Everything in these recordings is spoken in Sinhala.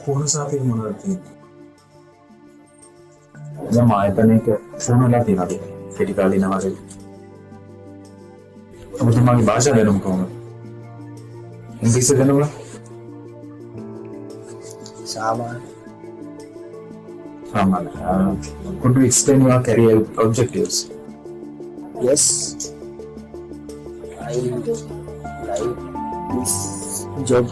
පුහුණු සාපේක මොනවද තියෙන්නේ? දැන් ආයතනයක සෝනලා තියෙනවා. කෙටි කාලින වාසේ. ඔබතුමාගේ භාෂා දැනුම කොහොමද? ඉංග්‍රීසි දැනුම? සාමාන්‍ය. Could you explain your career objectives? Yes, I like this job.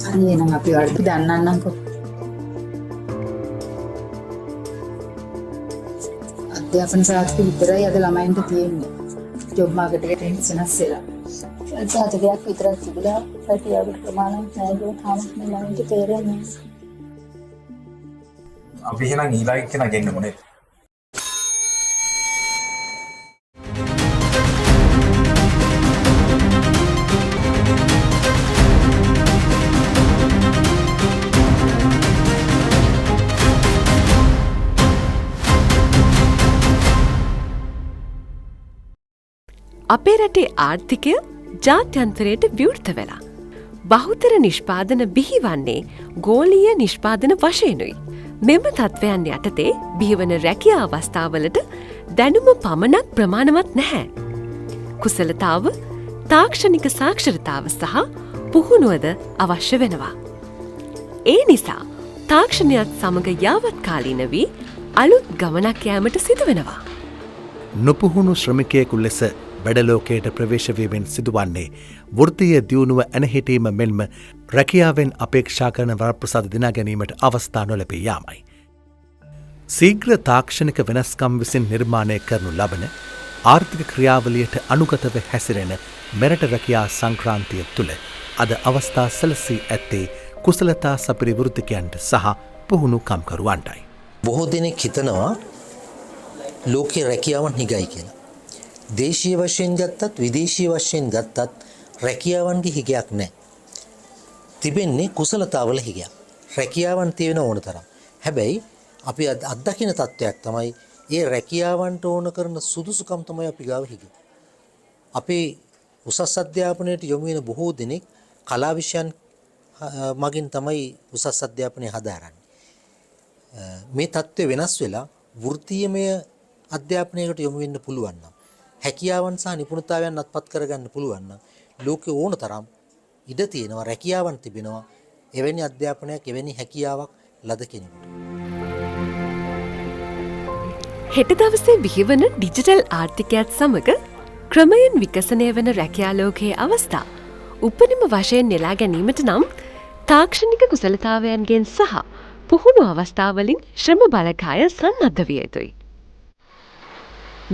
හරි එහෙනම් අපි වලට දන්නන්නම්කෝ. අධ්‍යාපන සාහිත්‍ය විතරයි අද ළමයින්ට තියෙන්නේ. ජොබ් මාකට් එකට වෙනස් වෙලා. සාහිත්‍යයක් විතරක් තිබුණා පැටියාවට ප්‍රමාණයක් නැහැ කියලා තාමත් මේ ළමයින්ට තේරෙන්නේ නැහැ. අපි එහෙනම් ඊළඟ කෙනා ගෙන්න මොනේ? අපේ රටේ ආර්ථිකය ජාත්‍යන්තරයට විවෘත වෙලා. බහුතර නිෂ්පාදන බිහිවන්නේ ගෝලීය නිෂ්පාදන වශයෙන්ුයි. මෙම තත්ත්වයන් යටතේ බිහිවන රැකියා අවස්ථාවලට දැනුම පමණක් ප්‍රමාණවත් නැහැ. කුසලතාව, තාක්ෂණික සාක්ෂරතාව සහ පුහුණුවද අවශ්‍ය වෙනවා. ඒ නිසා තාක්ෂණයත් සමග යාවත්කාලීන වී අලුත් ගමනක් යෑමට සිදු වෙනවා. නොපුහුණු ශ්‍රමිකයෙකු ලෙස වැඩලෝකයට ප්‍රවේශවීමෙන් සිදුවන්නේ වෘත්තීය දියුණුව ඇනහිටීම මෙන්ම රැකියාවෙන් අපේක්ෂා කරන වරප්‍රසාද දිනා ගැනීමට අවස්ථා නොලැබී යාමයි. සීග්‍ර තාක්ෂණික වෙනස්කම් විසින් නිර්මාණය කරනු ලබන ආර්ථික ක්‍රියාවලියට අනුගතව හැසිරෙන මෙරට රැකියා සංක්‍රාන්තිය තුළ අද අවස්ථා සැලසී ඇත්තේ කුසලතා සපිරි වෘත්තිකයන්ට සහ පුහුණු කම්කරුවන්ටයි. බොහෝ දෙනෙක් හිතනවා ලෝකයේ රැකියාවන් හිගයි කියලා. දේශීය වශයෙන් ගත්තත් විදේශීය වශයෙන් ගත්තත් රැකියාවන්ගේ හිගයක් නැහැ. තිබෙන්නේ කුසලතාවල හිගයක්. රැකියාවන් තියෙන ඕන තරම්. හැබැයි අපි අත්දකින තත්ත්වයක් තමයි ඒ රැකියාවන්ට ඕන කරන සුදුසුකම් තමයි අපි ගාව හිග. අපේ උසස් අධ්‍යාපනයට යොමු වෙන බොහෝ දෙනෙක් කලා විෂයන් මගින් තමයි උසස් අධ්‍යාපනය හදාරන්නේ. මේ තත්ත්වය වෙනස් වෙලා වෘත්තීයමය අධ්‍යාපනයකට යොමු වෙන්න පුළුවන් නම් හැකියාවන් සහ නිපුණතාවයන් අත්පත් කරගන්න පුළුවන් නම් ලෝකේ ඕන තරම් ඉඩ තියෙනවා, රැකියාවන් තිබෙනවා එවැනි අධ්‍යාපනයක්, එවැනි හැකියාවක් ලද කෙනෙකුට. හෙට දවසේ බිහිවන ඩිජිටල් ආර්ථිකයත් සමග ක්‍රමයෙන් විකසනය වන රැකියා ලෝකයේ අවස්ථා උපරිම වශයෙන් නෙලා ගැනීමට නම් තාක්ෂණික කුසලතාවයන්ගෙන් සහ පුහුණු අවස්ථාවලින් ශ්‍රම බලකාය සන්නද්ධ විය යුතුයි.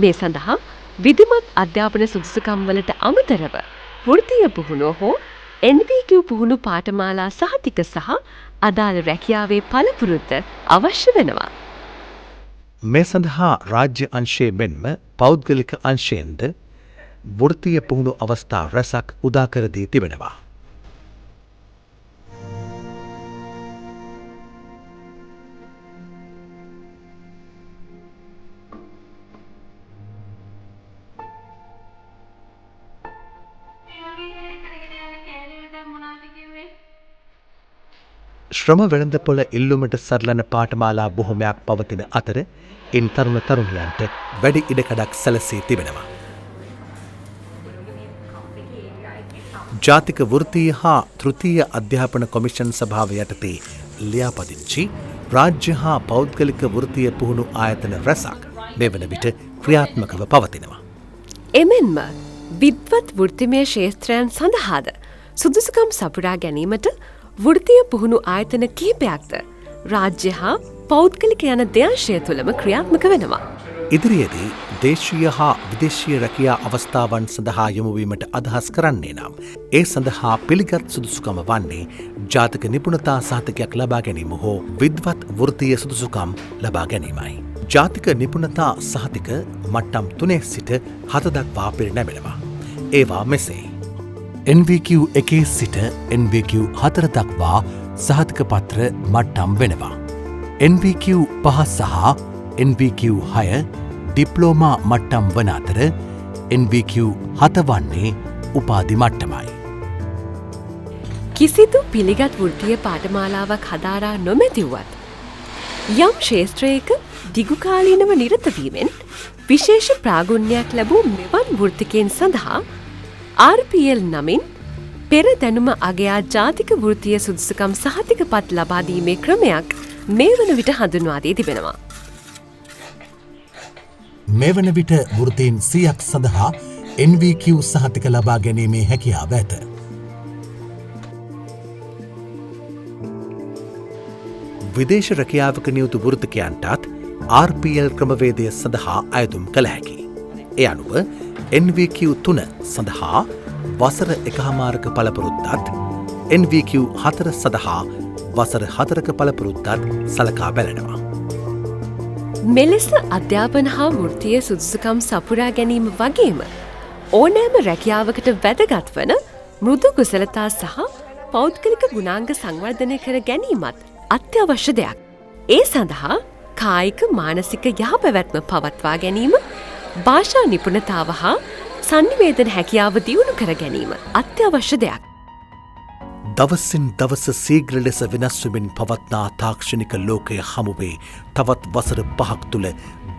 මේ සඳහා විධිමත් අධ්‍යාපන සුදුසුකම් වලට අමතරව වෘත්තීය පුහුණුව හෝ NVQ පුහුණු පාඨමාලා සහතික සහ අදාළ රැකියාවේ පළපුරුද්ද අවශ්‍ය වෙනවා. මේ සඳහා රාජ්‍ය අංශයේ මෙන්ම පෞද්ගලික අංශයෙන්ද වෘත්තීය පුහුණු අවස්ථා රැසක් උදා කර දී තිබෙනවා. ශ්‍රම වෙළඳපොළ ඉල්ලුමට සරලන පාඨමාලා බොහොමයක් පවතින අතර ඉන් තරුණ තරුණියන්ට වැඩි ඉඩකඩක් සැලසී තිබෙනවා. ජාතික වෘත්තීය හා තෘතීය අධ්‍යාපන කොමිෂන් සභාව යටතේ ලියාපදිංචි රාජ්‍ය හා පෞද්ගලික වෘත්තීය පුහුණු ආයතන රැසක් මේ වන විට ක්‍රියාත්මකව පවතිනවා. එමෙන්ම විද්වත් වෘත්තිමය ක්ෂේත්‍රයන් සඳහාද සුදුසුකම් සපුරා ගැනීමට වෘත්තීය පුහුණු ආයතන කිහිපයක්ද රාජ්‍ය හා පෞද්ගලික යන දෙයංශය තුළම ක්‍රියාත්මක වෙනවා. ඉදිරියේදී දේශීය හා විදේශීය රැකියා අවස්ථාවන් සඳහා යොමුවීමට අදහස් කරන්නේ නම් ඒ සඳහා පිළිගත් සුදුසුකම වන්නේ ජාතික නිපුණතා සහතිකයක් ලබා ගැනීම හෝ විද්වත් වෘත්තීය සුදුසුකම් ලබා ගැනීමයි. ජාතික නිපුණතා සහතික මට්ටම් 3 සිට 7 දක්වා පිරිනැමෙනවා. ඒවා මෙසේ: NVQ 1 සිට NVQ 4 දක්වා සහතික පත්‍ර මට්ටම් වෙනවා. NVQ 5 සහ NVQ 6 ඩිප්ලෝමා මට්ටම් වන අතර NVQ 7 වන්නේ උපාධි මට්ටමයි. කිසිදු පිළිගත් වෘත්තීය පාඨමාලාවක් හදාරා නොමැතිවත් යම් ක්ෂේත්‍රයක දිගුකාලීනව නිරත වීමෙන් විශේෂ ප්‍රාගුණ්‍යයක් ලැබූ මෙවන් වෘත්තිකයන් සඳහා RPL නමින් පෙර දැනුම අගයා ජාතික වෘත්තීය සුදුසුකම් සහතිකපත් ලබා දීමේ ක්‍රමයක් මේ වන විට හඳුන්වා දී තිබෙනවා. මේ වන විට වෘත්තීන් 100ක් සඳහා NVQ සහතික ලබා ගැනීමේ හැකියාව ඇත. විදේශ රැකියාවක නියුතු වෘත්තිකයන්ටත් RPL ක්‍රමවේදය සඳහා අයදුම් කළ හැකි. ඒ අනුව NVQ 3 සඳහා වසර 1.5ක පළපුරුද්දත් NVQ 4 සඳහා වසර 4ක පළපුරුද්දත් සලකා බැලෙනවා. මෙලෙස අධ්‍යාපන හා වෘත්තීය සුදුසුකම් සපුරා ගැනීම වගේම ඕනෑම රැකියාවකට වැදගත් වන මෘදු කුසලතා සහ පෞද්ගලික ගුණාංග සංවර්ධනය කර ගැනීමත් අත්‍යවශ්‍ය දෙයක්. ඒ සඳහා කායික මානසික යහපැවැත්ම පවත්වා ගැනීම, භාෂා නිපුණතාව හා සංනිවේදන හැකියාව දියුණු කර ගැනීම අත්‍යවශ්‍ය දෙයක්. දවසින් දවස සීග්‍ර ලෙස වෙනස්වමින් පවත්නා තාක්ෂණික ලෝකය හමුවේ තවත් වසර 5ක් තුළ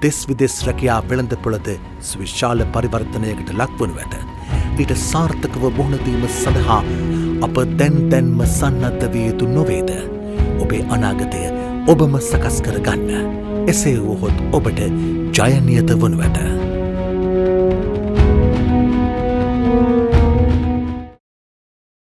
දෙස් විදෙස් රැකියා වෙළඳපොළද සුවිශාල පරිවර්තනයකට ලක්වනු ඇත. ඊට සාර්ථකව මුහුණදීම සඳහා අප දැන්ම සන්නද්ධ විය යුතු නොවේද? ඔබේ අනාගතය ඔබම සකස් කර ගන්න. එසේ වුවහොත් ඔබට ජයනියත වනු ඇත.